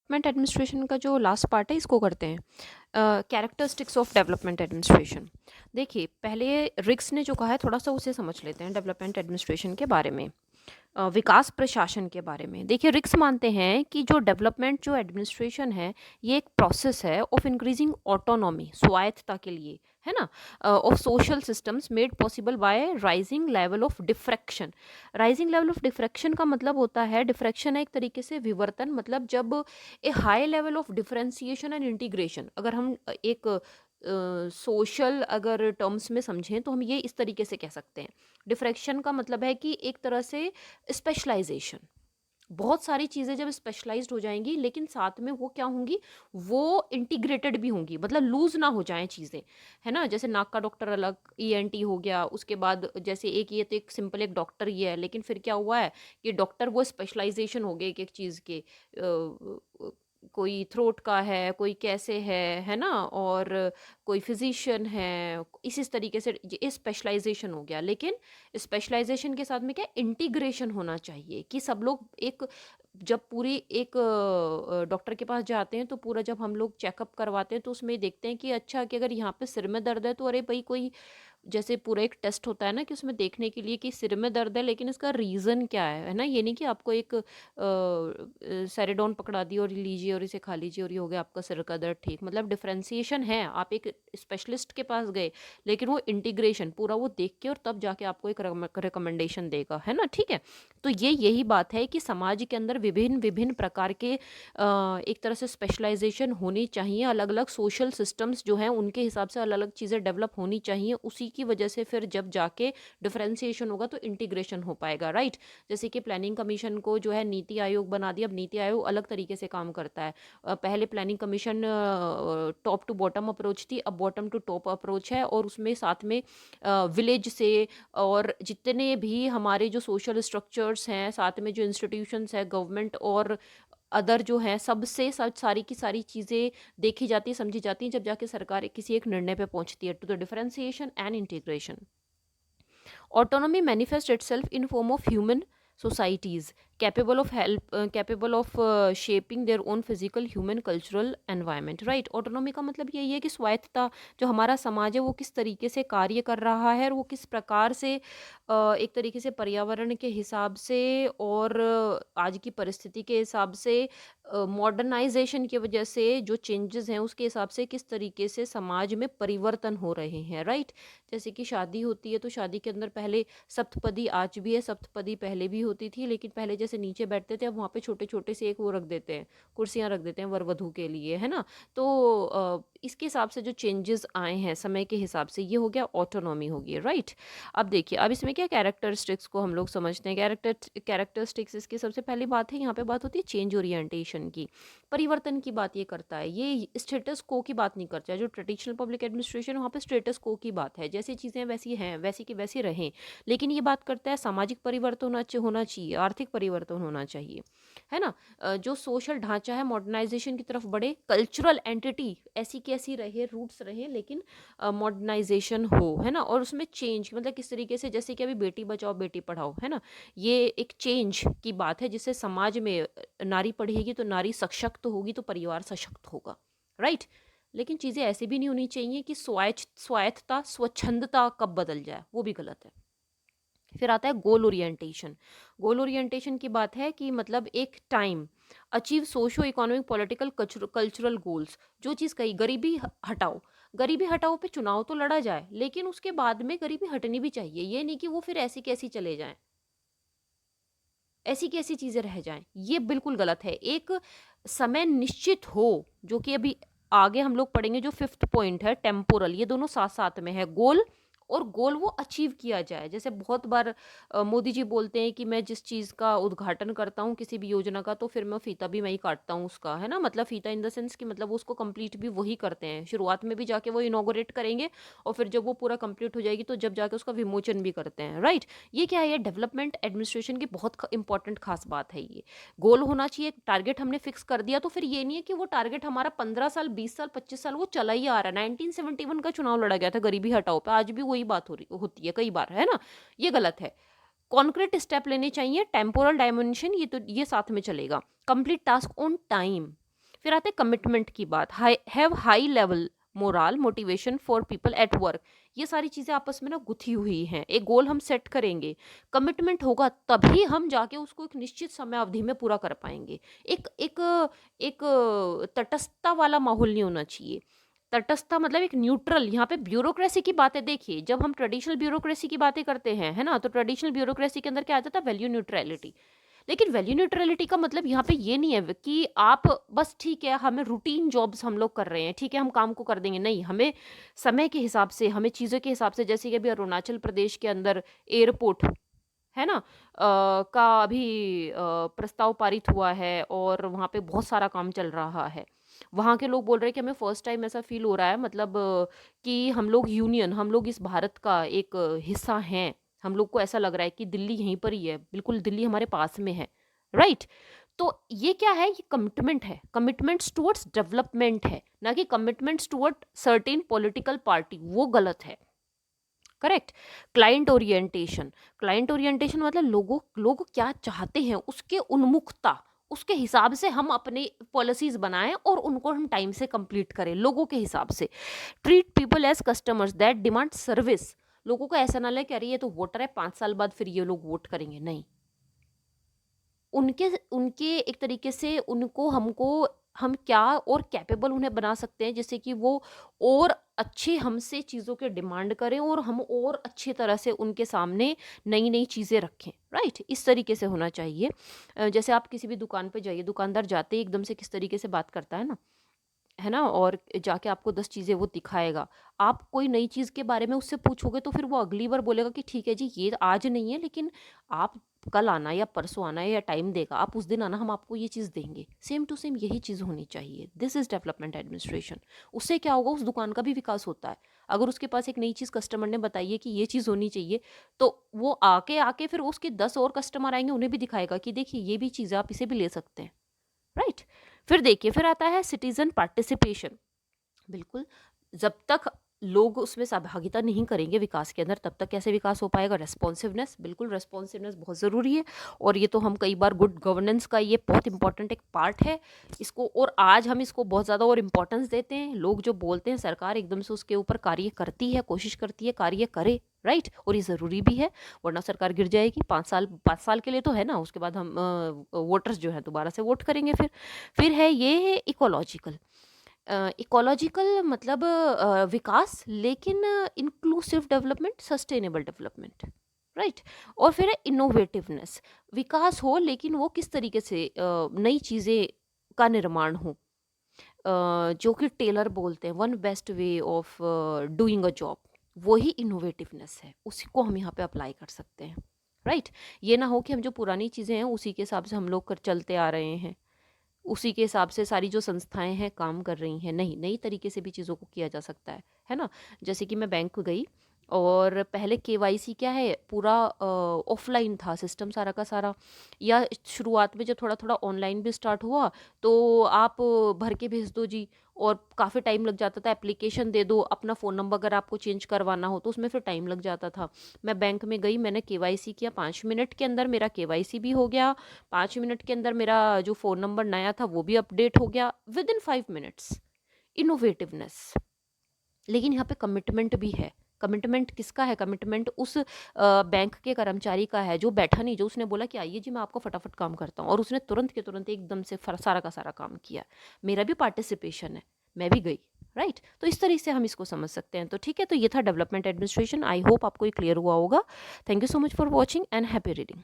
Development administration का जो last part है इसको करते हैं, कैरेक्टरिस्टिक्स ऑफ डेवलपमेंट एडमिनिस्ट्रेशन। देखिए पहले रिक्स ने जो कहा है थोड़ा सा उसे समझ लेते हैं डेवलपमेंट एडमिनिस्ट्रेशन के बारे में, विकास प्रशासन के बारे में। देखिए रिक्स मानते हैं कि जो डेवलपमेंट जो एडमिनिस्ट्रेशन है ये एक प्रोसेस है ऑफ इंक्रीजिंग ऑटोनॉमी, स्वायत्तता के लिए, है ना, of social systems made possible by rising level of diffraction. Rising level of diffraction का मतलब होता है, डिफ्रैक्शन है एक तरीके से विवर्तन, मतलब जब a high level of differentiation and integration, अगर हम एक सोशल अगर टर्म्स में समझें तो हम ये इस तरीके से कह सकते हैं। डिफ्रैक्शन का मतलब है कि एक तरह से स्पेशलाइजेशन, बहुत सारी चीज़ें जब स्पेशलाइज्ड हो जाएंगी लेकिन साथ में वो क्या होंगी, वो इंटीग्रेटेड भी होंगी, मतलब लूज ना हो जाएं चीज़ें, है ना। जैसे नाक का डॉक्टर अलग, ईएनटी हो गया, उसके बाद जैसे एक ये तो एक सिंपल एक डॉक्टर ही है, लेकिन फिर क्या हुआ है कि डॉक्टर वो स्पेशलाइजेशन हो गए एक एक चीज़ के, कोई थ्रोट का है, कोई कैसे है ना, और कोई फिजिशियन है, इस तरीके से ये स्पेशलाइजेशन हो गया। लेकिन स्पेशलाइजेशन के साथ में क्या इंटीग्रेशन होना चाहिए कि सब लोग एक, जब पूरी एक डॉक्टर के पास जाते हैं तो पूरा जब हम लोग चेकअप करवाते हैं तो उसमें देखते हैं कि अच्छा कि अगर यहाँ पे सिर में दर्द है तो अरे भाई कोई, जैसे पूरा एक टेस्ट होता है ना कि उसमें देखने के लिए कि सिर में दर्द है लेकिन इसका रीज़न क्या है ना। ये नहीं कि आपको एक सेरेडोन पकड़ा दी और लीजिए और इसे खा लीजिए और ये हो गया आपका सिर का दर्द ठीक, मतलब डिफ्रेंसिएशन है, आप एक स्पेशलिस्ट के पास गए लेकिन वो इंटीग्रेशन पूरा वो देख के और तब जाके आपको एक रिकमेंडेशन देगा, है ना, ठीक है। तो ये यही बात है कि समाज के अंदर विभिन्न विभिन्न प्रकार के एक तरह से स्पेशलाइजेशन होनी चाहिए, अलग अलग सोशल सिस्टम्स जो हैं उनके हिसाब से अलग अलग चीज़ें डेवलप होनी चाहिए, उसी की वजह से फिर जब जाके डिफरेंशिएशन होगा तो इंटीग्रेशन हो पाएगा, राइट। जैसे कि प्लानिंग कमीशन को जो है नीति आयोग बना दिया, अब नीति आयोग अलग तरीके से काम करता है। पहले planning commission top to bottom approach थी, अब बॉटम टू टॉप अप्रोच है, और उसमें साथ में विलेज से और जितने भी हमारे जो सोशल स्ट्रक्चर्स हैं, साथ में जो इंस्टीट्यूशंस है गवर्नमेंट और अदर जो है, सबसे सब सारी की सारी चीज़ें देखी जाती है, समझी जाती हैं, जब जाके सरकार किसी एक निर्णय पे पहुंचती है, to the differentiation and integration. Autonomy manifests itself in form of human societies capable of shaping their own physical, human, cultural environment, right। Autonomy का मतलब यही है कि स्वायत्तता, जो हमारा समाज है वो किस तरीके से कार्य कर रहा है और वो किस प्रकार से एक तरीके से पर्यावरण के हिसाब से और आज की परिस्थिति के हिसाब से, मॉडर्नाइजेशन की वजह से जो चेंजेस हैं उसके हिसाब से किस तरीके से समाज में परिवर्तन हो रहे हैं, राइट। जैसे कि शादी होती है तो शादी के अंदर पहले सप्तपदी, आज भी है सप्तपदी, पहले भी होती थी, लेकिन पहले जैसे नीचे बैठते थे अब वहाँ पे छोटे छोटे से एक वो रख देते हैं, कुर्सियाँ रख देते हैं वर वधू के लिए, है ना। तो इसके हिसाब से जो चेंजेस आए हैं समय के हिसाब से, ये हो गया ऑटोनॉमी हो गई, राइट। अब देखिए अब इसमें क्या कैरेक्टरिस्टिक्स को हम लोग समझते हैं। कैरेक्टरिस्टिक्स इसकी सबसे पहली बात है, यहाँ पे बात होती है चेंज ओरिएंटेशन की, परिवर्तन की बात ये करता है, ये स्टेटस को की बात नहीं करता है। जो ट्रेडिशनल पब्लिक एडमिनिस्ट्रेशन वहाँ पे स्टेटस को की बात है, जैसी चीज़ें वैसी हैं वैसी की वैसी रहें, लेकिन ये बात करता है सामाजिक परिवर्तन होना चाहिए, आर्थिक परिवर्तन होना चाहिए, है ना। जो सोशल ढांचा है मॉडर्नाइजेशन की तरफ बढ़े, कल्चरल एंटिटी ऐसी की ऐसी रहे, रूट्स रहे, लेकिन मॉडर्नाइजेशन हो, है ना। और उसमें चेंज मतलब किस तरीके से, जैसे कि अभी बेटी बचाओ बेटी पढ़ाओ, है ना, ये एक चेंज की बात है जिससे समाज में नारी पढ़ेगी तो नारी सशक्त होगी तो परिवार सशक्त होगा, राइट। लेकिन चीज़ें ऐसी भी नहीं होनी चाहिए कि स्वायत्तता स्वच्छंदता कब बदल जाए, वो भी गलत है। फिर आता है गोल ओरिएंटेशन। गोल ओरिएंटेशन की बात है कि मतलब एक time achieve socio economic political cultural goals. जो चीज़ कही गरीबी हटाओ, गरीबी हटाओ पे चुनाव तो लड़ा जाए लेकिन उसके बाद में गरीबी हटनी भी चाहिए, ये नहीं कि वो फिर ऐसी कैसी चले जाएं, ऐसी कैसी चीज़ें रह जाएं, ये बिल्कुल गलत है। एक समय निश्चित हो, जो कि अभी आगे हम लोग पढ़ेंगे, जो फिफ्थ पॉइंट है टेम्पोरल, ये दोनों साथ साथ में है, गोल और गोल वो अचीव किया जाए। जैसे बहुत बार मोदी जी बोलते हैं कि मैं जिस चीज़ का उद्घाटन करता हूँ किसी भी योजना का तो फिर मैं फीता भी मैं ही काटता हूँ उसका, है ना, मतलब फीता इन द सेंस कि मतलब उसको कंप्लीट भी वही करते हैं, शुरुआत में भी जाके वो इनॉग्रेट करेंगे और फिर जब वो पूरा कंप्लीट हो जाएगी तो जब जाके उसका विमोचन भी करते हैं, राइट। ये क्या है, ये डेवलपमेंट एडमिनिस्ट्रेशन की बहुत इंपॉर्टेंट खास बात है। ये गोल होना चाहिए, टारगेट हमने फिक्स कर दिया तो फिर ये नहीं है कि वो टारगेट हमारा 15 साल 20 साल 25 साल वो चला ही आ रहा है। 1971 का चुनाव लड़ा गया था गरीबी हटाओ पे, आज भी वही बात होती है कई बार, है ना। ये गलत है। कॉन्क्रीट स्टेप लेने चाहिए, टेम्पोरल डायमेंशन ये तो ये साथ में चलेगा, कंप्लीट टास्क ऑन टाइम, फिर आते हैं कमिटमेंट की बात, have high level moral motivation for people at work. ये सारी चीज़ें आपस में ना गुथी हुई हैं। एक गोल हम सेट करेंगे, कमिटमेंट होगा तभी हम जाके उसको एक निश्चित समय अवधि में पूरा कर पाएंगे। एक एक एक तटस्थता वाला माहौल नहीं होना चाहिए। तटस्थता मतलब एक न्यूट्रल। यहाँ पे ब्यूरोक्रेसी की बातें देखिए, जब हम ट्रेडिशनल ब्यूरोक्रेसी की बातें करते हैं, है ना, तो ट्रेडिशनल ब्यूरोक्रेसी के अंदर क्या आता था, वैल्यू न्यूट्रलिटी। लेकिन वैल्यू न्यूट्रलिटी का मतलब यहाँ पे ये नहीं है कि आप बस ठीक है हमें रूटीन जॉब्स हम लोग कर रहे हैं, ठीक है हम काम को कर देंगे। नहीं, हमें समय के हिसाब से, हमें चीज़ों के हिसाब से, जैसे कि अभी अरुणाचल प्रदेश के अंदर एयरपोर्ट है ना, का अभी प्रस्ताव पारित हुआ है और वहाँ पे बहुत सारा काम चल रहा है। वहाँ के लोग बोल रहे हैं कि हमें फर्स्ट टाइम ऐसा फील हो रहा है, मतलब कि हम लोग यूनियन, हम लोग इस भारत का एक हिस्सा हैं। हम लोग को ऐसा लग रहा है कि दिल्ली यहीं पर ही है, बिल्कुल दिल्ली हमारे पास में है, राइट। तो ये क्या है, ये कमिटमेंट है, कमिटमेंट्स टुवर्ड्स डेवलपमेंट है, ना कि commitments toward certain political party, वो गलत है। Correct. Client orientation, client orientation मतलब लोग क्या चाहते हैं उसके उन्मुखता, उसके हिसाब से हम अपने पॉलिसीज बनाएं और उनको हम टाइम से कंप्लीट करें लोगों के हिसाब से। Treat people as customers that demand service. लोगों को ऐसा ना लगे कि अरे ये तो वोटर है, 5 साल बाद फिर ये लोग वोट करेंगे, नहीं। उनके उनके एक तरीके से उनको हमको हम क्या और कैपेबल उन्हें बना सकते हैं, जिससे कि वो और अच्छे हमसे चीज़ों के डिमांड करें और हम और अच्छी तरह से उनके सामने नई नई चीज़ें रखें, राइट। इस तरीके से होना चाहिए। जैसे आप किसी भी दुकान पे जाइए, दुकानदार जाते ही एकदम से किस तरीके से बात करता है ना, और जाके आपको 10 चीज़ें वो दिखाएगा। आप कोई नई चीज़ के बारे में उससे पूछोगे तो फिर वो अगली बार बोलेगा कि ठीक है जी ये आज नहीं है, लेकिन आप कल आना या परसों आना या टाइम देगा, आप उस दिन आना, हम आपको ये चीज़ देंगे। सेम टू सेम यही चीज़ होनी चाहिए। This is development administration. उससे क्या होगा, उस दुकान का भी विकास होता है। अगर उसके पास एक नई चीज़ कस्टमर ने बताई है कि ये चीज़ होनी चाहिए, तो वो आके आके फिर उसके 10 और कस्टमर आएंगे, उन्हें भी दिखाएगा कि देखिए ये भी चीज़ है, आप इसे भी ले सकते हैं, राइट। फिर देखिए, फिर आता है सिटीजन पार्टिसिपेशन। बिल्कुल, जब तक लोग उसमें सहभागिता नहीं करेंगे विकास के अंदर, तब तक कैसे विकास हो पाएगा। रेस्पॉन्सिवनेस, बिल्कुल रेस्पॉन्सिवनेस बहुत ज़रूरी है। और ये तो हम कई बार गुड गवर्नेंस का ये बहुत इंपॉर्टेंट एक पार्ट है इसको, और आज हम इसको बहुत ज़्यादा और इम्पोर्टेंस देते हैं। लोग जो बोलते हैं सरकार एकदम से उसके ऊपर कार्य करती है, कोशिश करती है कार्य करे, राइट। और ये ज़रूरी भी है, वरना सरकार गिर जाएगी। 5 साल के लिए तो है ना, उसके बाद हम वोटर्स जो है दोबारा से वोट करेंगे। फिर है ये इकोलॉजिकल। इकोलॉजिकल मतलब विकास, लेकिन inclusive development, sustainable development, right. और फिर है इनोवेटिवनेस। विकास हो लेकिन वो किस तरीके से नई चीज़ें का निर्माण हो, जो कि टेलर बोलते हैं one best way of doing a job. वही इनोवेटिवनेस है, उसी को हम यहाँ पे अप्लाई कर सकते हैं, राइट। ये ना हो कि हम जो पुरानी चीज़ें हैं उसी के हिसाब से हम लोग कर चलते आ रहे हैं, उसी के हिसाब से सारी जो संस्थाएं हैं काम कर रही हैं। नहीं, नई तरीके से भी चीज़ों को किया जा सकता है ना। जैसे कि मैं बैंक गई और पहले केवाईसी क्या है, पूरा ऑफलाइन था सिस्टम सारा का सारा, या शुरुआत में जब थोड़ा थोड़ा ऑनलाइन भी स्टार्ट हुआ तो आप भर के भेज दो जी, और काफ़ी टाइम लग जाता था। एप्लीकेशन दे दो, अपना फ़ोन नंबर अगर आपको चेंज करवाना हो तो उसमें फिर टाइम लग जाता था। मैं बैंक में गई, मैंने केवाईसी किया, 5 मिनट के अंदर मेरा केवाईसी भी हो गया, 5 मिनट के अंदर मेरा जो फ़ोन नंबर नया था वो भी अपडेट हो गया, विद इन 5 मिनट्स। इनोवेटिवनेस। लेकिन यहाँ पे कमिटमेंट भी है। कमिटमेंट किसका है, कमिटमेंट उस बैंक के कर्मचारी का है जो बैठा नहीं, जो उसने बोला कि आइए जी मैं आपको फटाफट काम करता हूँ, और उसने तुरंत के तुरंत एकदम से सारा का सारा काम किया। मेरा भी पार्टिसिपेशन है, मैं भी गई, राइट। तो इस तरीके से हम इसको समझ सकते हैं। तो ठीक है, तो ये था डेवलपमेंट एडमिनिस्ट्रेशन। आई होप आपको ये क्लियर हुआ होगा। Thank you so much for watching and happy reading.